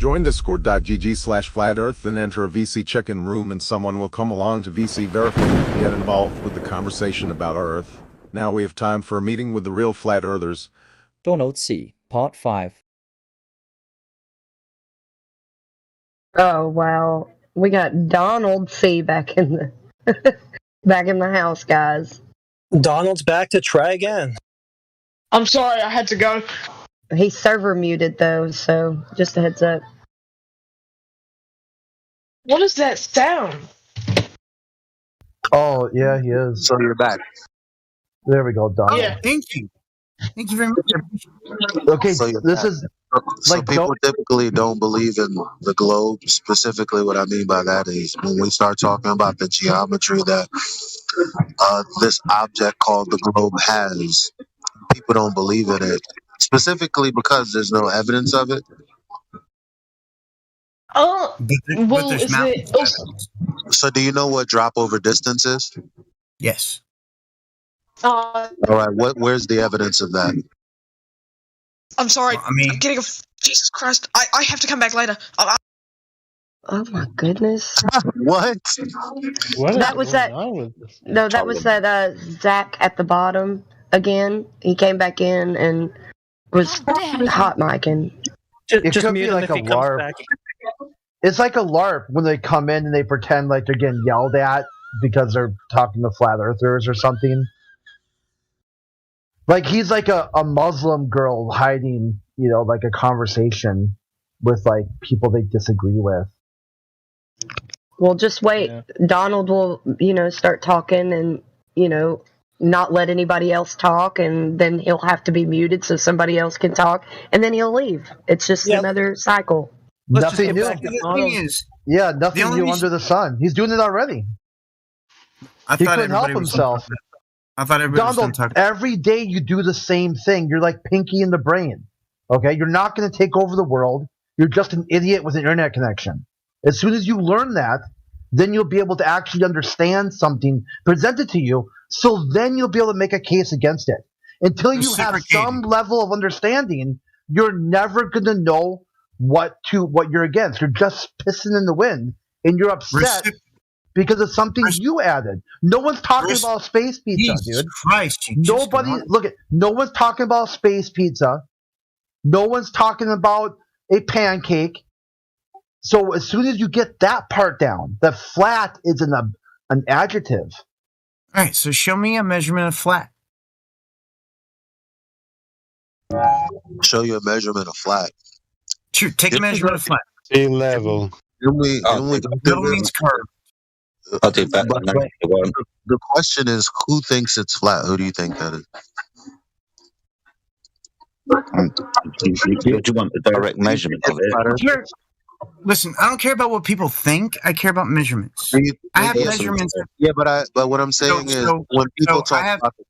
Join discord.gg/flat earth and enter a VC check-in room and someone will come along to VC verify and get involved with the conversation about our Earth. Now we have time for a meeting with the real flat earthers. Donald C. Part 5. Oh wow, we got Donald C back in the back in the house, guys. Donald's back to try again. I'm sorry, I had to go. He's server muted though, so just a heads up. What is that sound? Oh, yeah, he is. So you're back. There we go, Donald. Yeah. Thank you. Thank you very much. Okay, So you're this back. is So like people typically don't believe in the globe. Specifically, what I mean by that is when we start talking about the geometry that this object called the globe has, people don't believe in it. Specifically because there's no evidence of it. Oh, But well, there's is mountains. it? So do you know what drop over distance is? Yes. All right. Where's the evidence of that? I'm sorry. Well, I mean- I'm getting a. Jesus Christ! I have to come back later. Oh my goodness. What? what That was that- No, that was that Zach at the bottom again. He came back in and was hot micing. Just could mute be him like if a he comes LARP. back. It's like a LARP when they come in and they pretend like they're getting yelled at because they're talking to flat earthers or something. Like he's like a Muslim girl hiding, like a conversation with like people they disagree with. Well, just wait. Yeah. Donald will, start talking and, not let anybody else talk, and then he'll have to be muted so somebody else can talk, and then he'll leave. It's just Yeah. another cycle. Let's just Nothing get new. back to The Donald. thing is, Yeah, nothing The only new reason- under the sun. He's doing it already. I He thought couldn't help everybody was himself. I thought everybody was Donald, talking. every day you do the same thing. You're like Pinky in the Brain. Okay? You're not going to take over the world. You're just an idiot with an internet connection. As soon as you learn that, then you'll be able to actually understand something presented to you. So then you'll be able to make a case against it. Until you have some level of understanding, you're never going to know what you're against. You're just pissing in the wind, and you're upset because of something you added. No one's talking about space pizza, Jesus dude. Christ! You just Nobody got- look at. No one's talking about space pizza. No one's talking about a pancake. So as soon as you get that part down, that flat is an adjective. All right, so show me a measurement of flat. Show you a measurement of flat. Sure, take a measurement of flat. Sea level. Then we Middle means curve. I'll take that But one. the question is, who thinks it's flat? Who do you think that is? You want the direct measurement of it? Listen, I don't care about what people think. I care about measurements. I have measurements. Yeah, but what I'm saying is, when people talk about the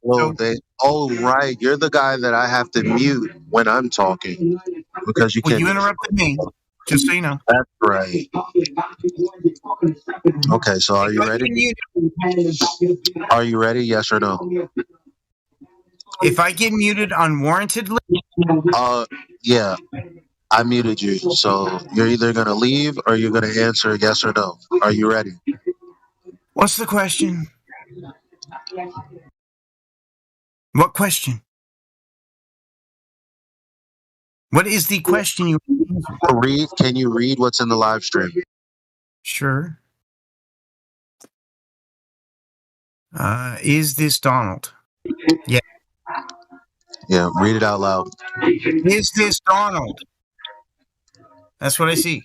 globe, right, you're the guy that I have to mute when I'm talking because you Well, can't. you interrupted me, just so you know. That's right. Okay, so are you ready? Are you ready? Yes or no? If I get muted unwarrantedly, yeah, I muted you. So you're either gonna leave or you're gonna answer yes or no. Are you ready? what's the question? What question? What is the question you Read. Can you read what's in the live stream? Sure. Is this Donald? Yeah. Yeah, read it out loud. Is this Donald? That's what I see.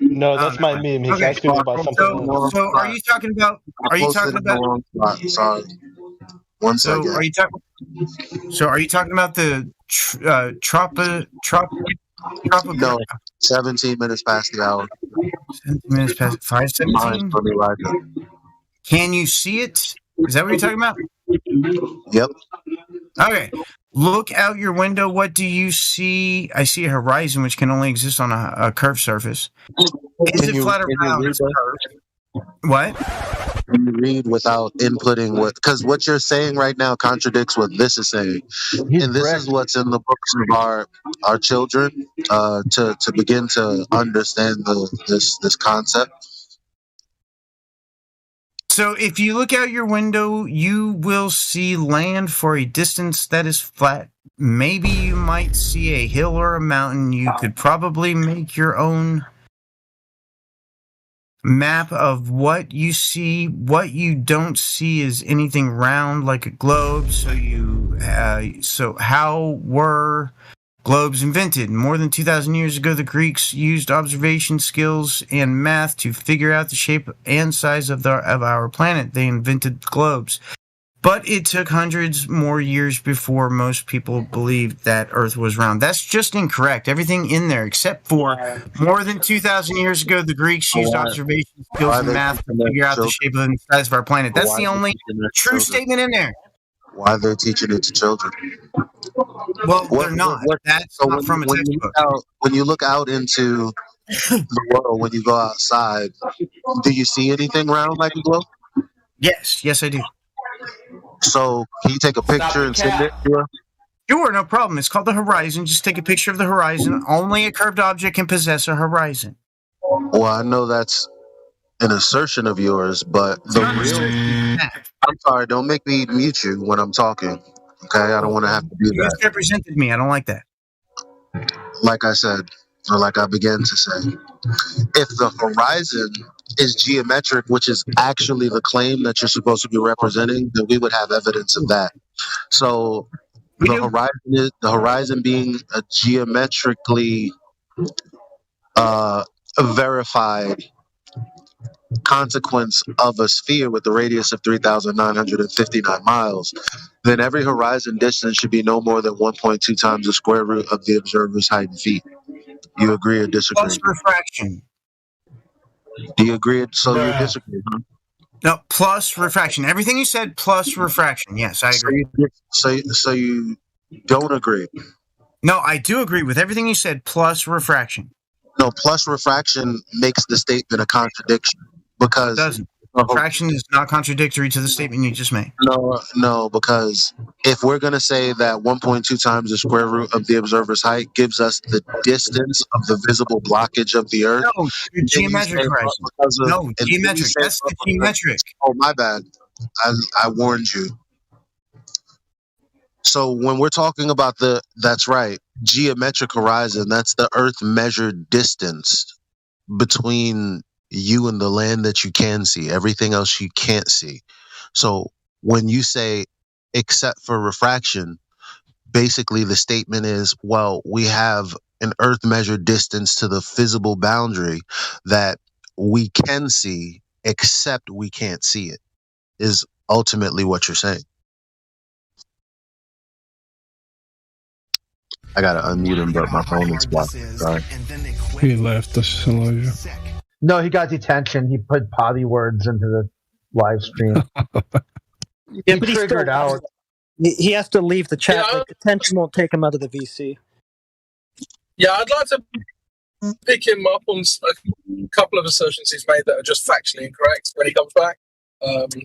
No, that's my meme. He's Okay. asking me about something else. So are you talking about? Are you talking about? Sorry. One So second. are you talking? So are you talking about the No, 17 minutes past the hour. 17 minutes past 5:17. Let me write it. Can you see it? Is that what you're talking about? Yep. Okay. Look out your window. What do you see? I see a horizon which can only exist on a curved surface. Is it flat or round? It's curved. What? Can you read without inputting what? Because what you're saying right now contradicts what this is saying, and this is what's in the books of our children to begin to understand this concept. So if you look out your window, you will see land for a distance that is flat. Maybe you might see a hill or a mountain. You could probably make your own map of what you see. What you don't see is anything round like a globe. So how were globes invented? More than 2,000 years ago, the Greeks used observation skills and math to figure out the shape and size of our planet. They invented globes. But it took hundreds more years before most people believed that Earth was round. That's just incorrect. Everything in there, except for more than 2,000 years ago, the Greeks used observation skills and math to figure out the shape and size of our planet. That's the only true statement in there. Why they're teaching it to children? Well, they're not. That's not from a textbook. When you look out into the world, when you go outside, do you see anything round like a globe? Yes, I do. So can you take a picture and send it to us? Sure, no problem. It's called the horizon. Just take a picture of the horizon. Only a curved object can possess a horizon. Well, I know that's an assertion of yours, but the real... I'm sorry, don't make me mute you when I'm talking. Okay, I don't want to have to do You that. misrepresented me. I don't like that. Like I said, or like I began to say, if the horizon is geometric, which is actually the claim that you're supposed to be representing, then we would have evidence of that. So the horizon being a geometrically verified consequence of a sphere with a radius of 3,959 miles, then every horizon distance should be no more than 1.2 times the square root of the observer's height in feet. You agree or disagree? Plus refraction. Do you agree? So you disagree, huh? No, plus refraction. Everything you said plus refraction. Yes, I agree. So you don't agree? No, I do agree with everything you said plus refraction. No, plus refraction makes the statement a contradiction because It doesn't. Refraction is not contradictory to the statement you just made. No, because if we're going to say that 1.2 times the square root of the observer's height gives us the distance of the visible blockage of the Earth. No, geometric horizon. No, geometric. That's the geometric. Oh, my bad. I warned you. So when we're talking about that's right, geometric horizon, that's the Earth measured distance between you and the land that you can see. Everything else you can't see. So when you say except for refraction, basically the statement is, well, we have an Earth measured distance to the visible boundary that we can see, except we can't see it, is ultimately what you're saying. I gotta unmute him, but my phone is blocked. Sorry. He left us, Elijah. No, he got detention. He put potty words into the live stream. Yeah, he but triggered out. He has to leave the chat. Like, detention won't take him out of the VC. Yeah, I'd like to pick him up on a couple of assertions he's made that are just factually incorrect when he comes back. But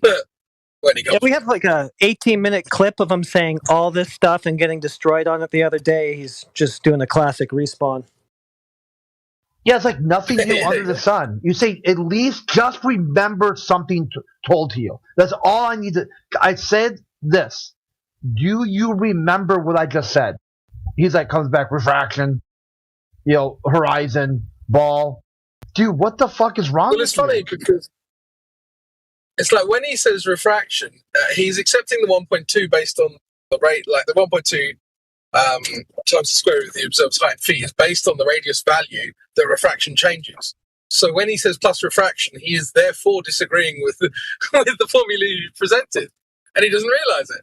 yeah. When he comes Yeah, we have like a 18-minute clip of him saying all this stuff and getting destroyed on it the other day. He's just doing a classic respawn. Yeah, it's like nothing new under the sun. You say, at least just remember something told to you. That's all I need to... I said this. Do you remember what I just said? He's like, comes back, refraction, horizon, ball. Dude, what the fuck is wrong with you? Well, it's funny because it's like when he says refraction, he's accepting the 1.2 based on the rate, like the 1.2 times the square root of the observed height in feet is based on the radius value that refraction changes. So when he says plus refraction, he is therefore disagreeing with the formula you presented, and he doesn't realize it.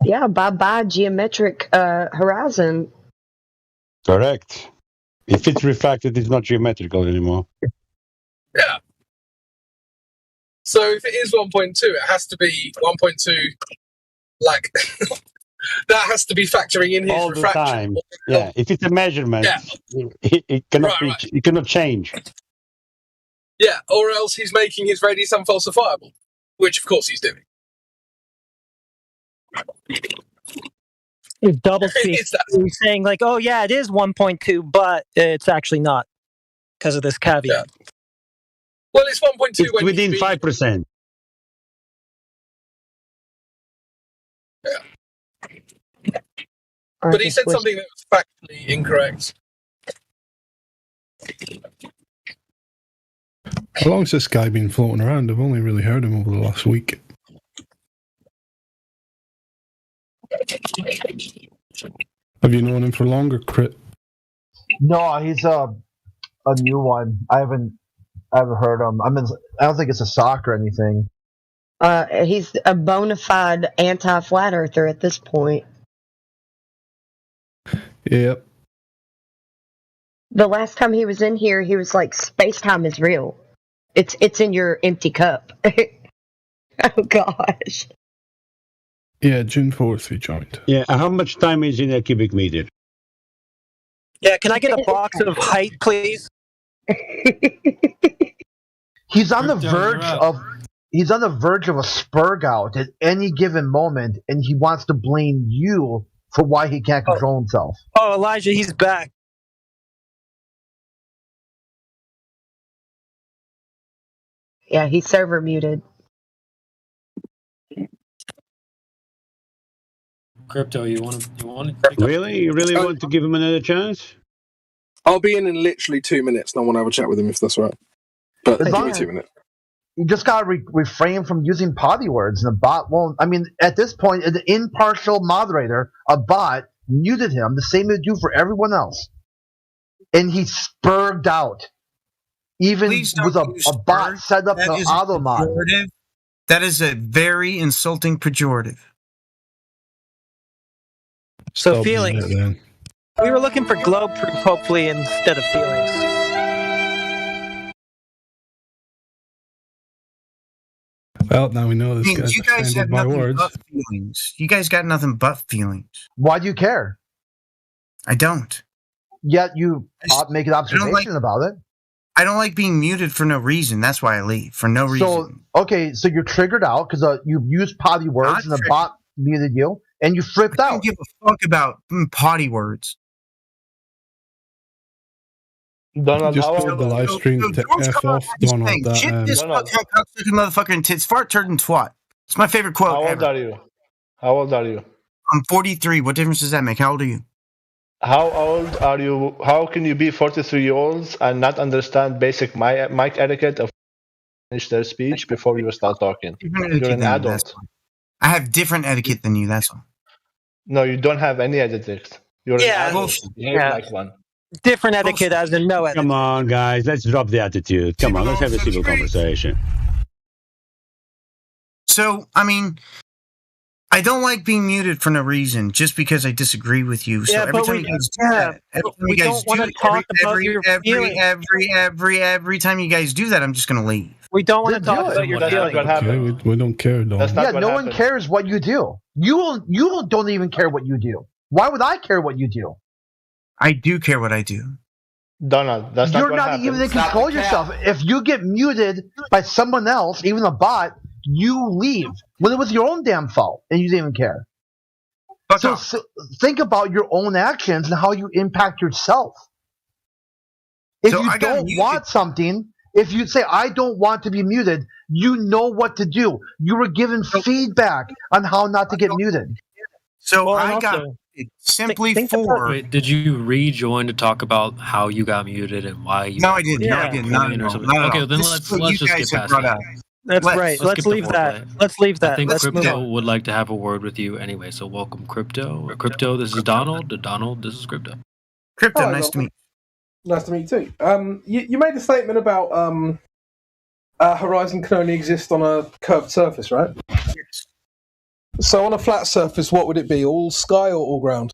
Yeah, bye-bye geometric horizon. Correct. If it's refracted, it's not geometrical anymore. Yeah. So if it is 1.2, it has to be 1.2, like that has to be factoring in his all the refraction. time. Yeah, if it's a measurement, it cannot it cannot change. Yeah, or else he's making his radius unfalsifiable, which of course he's doing. He's double speak. He's saying like, "Oh yeah, it is 1.2, but it's actually not because of this caveat." Yeah. Well, it's 1.2 It's within 5%. Yeah. But he said something that was factually incorrect. How long's this guy been floating around? I've only really heard him over the last week. Have you known him for longer, Crit? No, he's a new one. I haven't heard him. I don't think it's a sock or anything. He's a bona fide anti-flat earther at this point. Yep. The last time he was in here, he was like, "Space-time is real. It's in your empty cup." Oh gosh. Yeah, June 4th he joined. Yeah, and how much time is in a cubic meter? Yeah, can I get a box of height, please? He's on the verge of a spurg out at any given moment, and he wants to blame you for why he can't control himself. Oh, Elijah, he's back. Yeah, he's server muted. Crypto, you want to Really? You really want to give him another chance? I'll be in literally 2 minutes, and I want to have a chat with him if that's all right. But give me 2 minutes. You just got to refrain from using potty words, and the bot won't. I mean, at this point, an impartial moderator, a bot, muted him the same as you do for everyone else. And he spurged out. Even with a bot set up to auto-mod. That is a very insulting pejorative. So feelings. We were looking for globe proof, hopefully, instead of feelings. Well, now we know this guy's you guys have handled by nothing words. but feelings. You guys got nothing but feelings. Why do you care? I don't. Yet you make an observation about it. I don't like being muted for no reason. That's why I leave, for no reason. So you're triggered out because you used potty words and the bot muted you, and you flipped out. I don't give a fuck about potty words. Donald, just told the live stream to F off Donald. Shit this fucking motherfucker and tits, fart, turd, and twat. It's my favorite quote How old are you? How old are you? I'm 43. What difference does that make? How old are you? How old are you? How can you be 43-year-olds and not understand basic mic etiquette of finish their speech before you start talking? You're an adult. I have different etiquette than you, that's all. No, you don't have any etiquette. You're an adult. Behave like one. Different etiquette as in no etiquette. Come on, guys. Let's drop the attitude. Come on, let's have a civil conversation. So, I mean, I don't like being muted for no reason, just because I disagree with you. So every time you guys do that, every time you guys do that, I'm just going to leave. We don't want to talk about your feelings. Okay, we don't care, Donald. No one cares what you do. You don't even care what you do. Why would I care what you do? I do care what I do. Donald, that's not You're what not happens. even in control of yourself. If you get muted by someone else, even a bot, you leave. When it was your own damn fault, and you didn't even care. So think about your own actions and how you impact yourself. If you don't want something, if you say, I don't want to be muted, you know what to do. You were given feedback on how not to get muted. So I got simply for... Wait, did you rejoin to talk about how you got muted and why you... No, I didn't. No, I didn't. Not at all. Okay, then let's just get past that. That's right. Let's leave that. Let's leave that. I think Let's Crypto would like to have a word with you anyway. So welcome, Crypto. Crypto, this is Donald. Donald, this is Crypto. Crypto, Hi, nice to meet you. Nice to meet you too. You made a statement about Horizon can only exist on a curved surface, right? Yes. So on a flat surface, what would it be? All sky or all ground?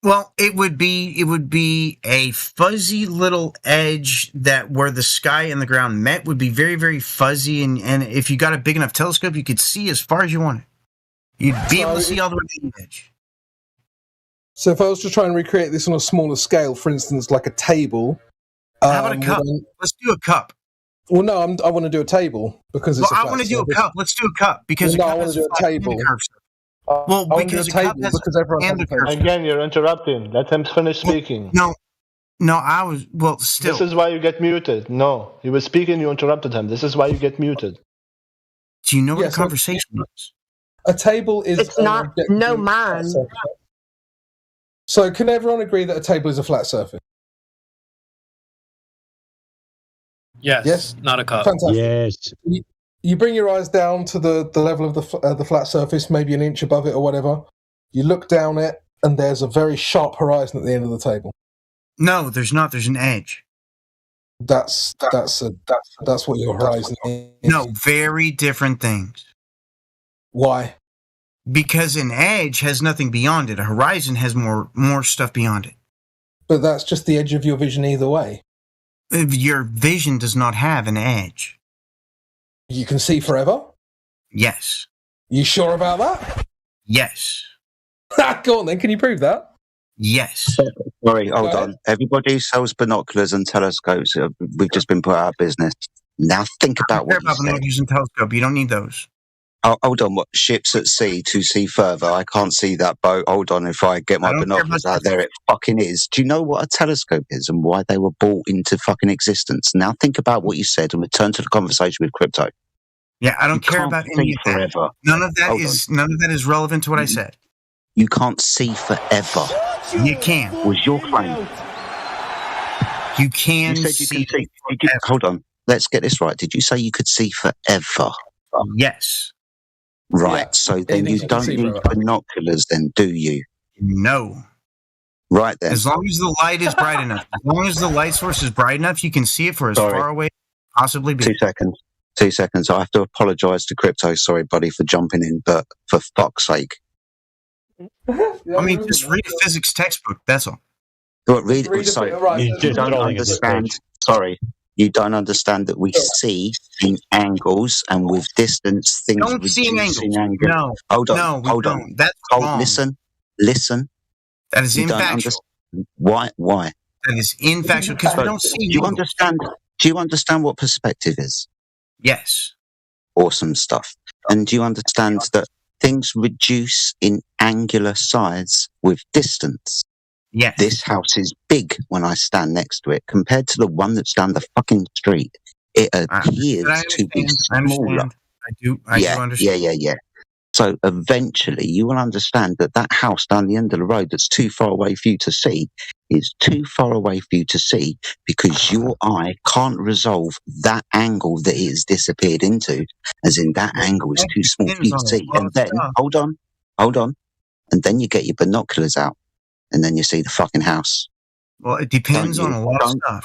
Well, it would be a fuzzy little edge that where the sky and the ground met would be very, very fuzzy, and if you got a big enough telescope, you could see as far as you wanted. You'd be able to see all the way to the edge. So if I was to try and recreate this on a smaller scale, for instance, like a table. How about a cup? Let's do a cup. Well, no, I want to do a table because it's. Well, I want to do a cup. Let's do a cup because I want to do a table. Well, because a table because everyone has a curve. Again, you're interrupting. Let him finish speaking. No, I was still. This is why you get muted. No, he was speaking. You interrupted him. This is why you get muted. Do you know what the conversation was? A table is. It's not. No, mine. So, can everyone agree that a table is a flat surface? Yes. Not a cup. Fantastic. Yes. You bring your eyes down to the level of the flat surface, maybe an inch above it or whatever. You look down it, and there's a very sharp horizon at the end of the table. No, there's not. There's an edge. That's what your horizon is. No, very different things. Why? Because an edge has nothing beyond it. A horizon has more stuff beyond it. But that's just the edge of your vision either way. Your vision does not have an edge. You can see forever? Yes. You sure about that? Yes. Go on then, can you prove that? Yes. Sorry, hold on. Everybody who sells binoculars and telescopes, we've just been put out of business. Now think about what you said. Binoculars and telescope. You don't need those. Oh, hold on, what? Ships at sea to see further. I can't see that boat. Hold on, if I get my binoculars out there, it fucking is. Do you know what a telescope is and why they were brought into fucking existence? Now think about what you said and return to the conversation with crypto. Yeah, I don't care about any of that. Forever. None of that is relevant to what I said. You can't see forever. You can. Was your claim? You can. You said you can see. Hold on. Let's get this right. Did you say you could see forever? Yes. Right. Yeah, so then you don't need binoculars, then, do you? No. Right then. As long as the light is bright enough. As long as the light source is bright enough, you can see it for as far away as possibly be. 2 seconds. 2 seconds. I have to apologise to Crypto. Sorry, buddy, for jumping in, but for fuck's sake. I mean, just read a physics textbook. That's all. But read so you don't understand. Sorry, you don't understand that we see in angles and with distance things Don't see in reduce angles. in angle. No. Hold on. No, we hold don't. on. That's wrong. Listen. That is You don't infactual. Why? That is infactual because we don't see. Do you understand? Do you understand what perspective is? Yes. Awesome stuff. And do you understand that things reduce in angular size with distance? Yes. This house is big when I stand next to it compared to the one that's down the fucking street. It appears to be smaller. I do understand. Yeah. So eventually you will understand that that house down the end of the road that's too far away for you to see is too far away for you to see because your eye can't resolve that angle that it has disappeared into, as in that angle is too small for you to see. And then, hold on, and then you get your binoculars out, and then you see the fucking house. Well, it depends on a lot of stuff.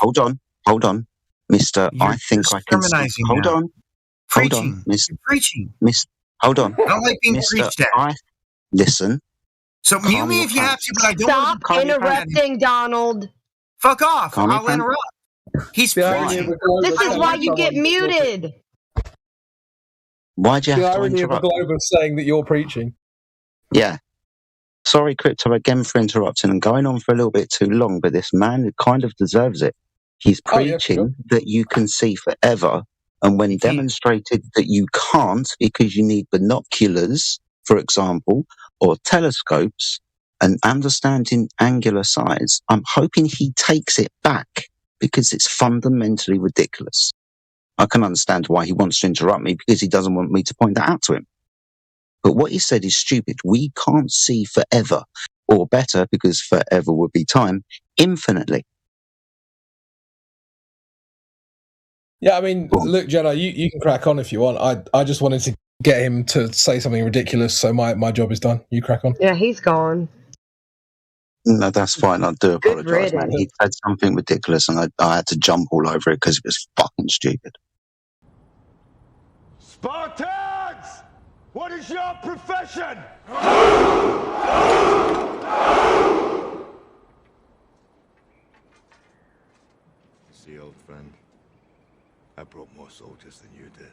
Hold on, Mister. I think I can see. Hold on, Mister. Preaching. Hold on. I don't like being preached at. Listen. So mute me if you have to, but I don't Stop interrupting, Donald. Fuck off. I'll interrupt. He's preaching. This is why you get muted. Why'd you have to irony of a interrupt? globe of saying that you're preaching. Yeah. Sorry, Crypto, again for interrupting and going on for a little bit too long, but this man kind of deserves it. He's preaching that you can see forever, and when demonstrated that you can't because you need binoculars, for example, or telescopes, and understanding angular size, I'm hoping he takes it back because it's fundamentally ridiculous. I can understand why he wants to interrupt me because he doesn't want me to point that out to him. But what he said is stupid. We can't see forever, or better, because forever would be time, infinitely. Yeah, I mean, look, Jenna, you can crack on if you want. I just wanted to get him to say something ridiculous, so my job is done. You crack on. Yeah, he's gone. No, that's fine. I do apologise, man. He said something ridiculous, and I had to jump all over it because it was fucking stupid. Spartans! What is your profession? See, old friend, I brought more soldiers than you did.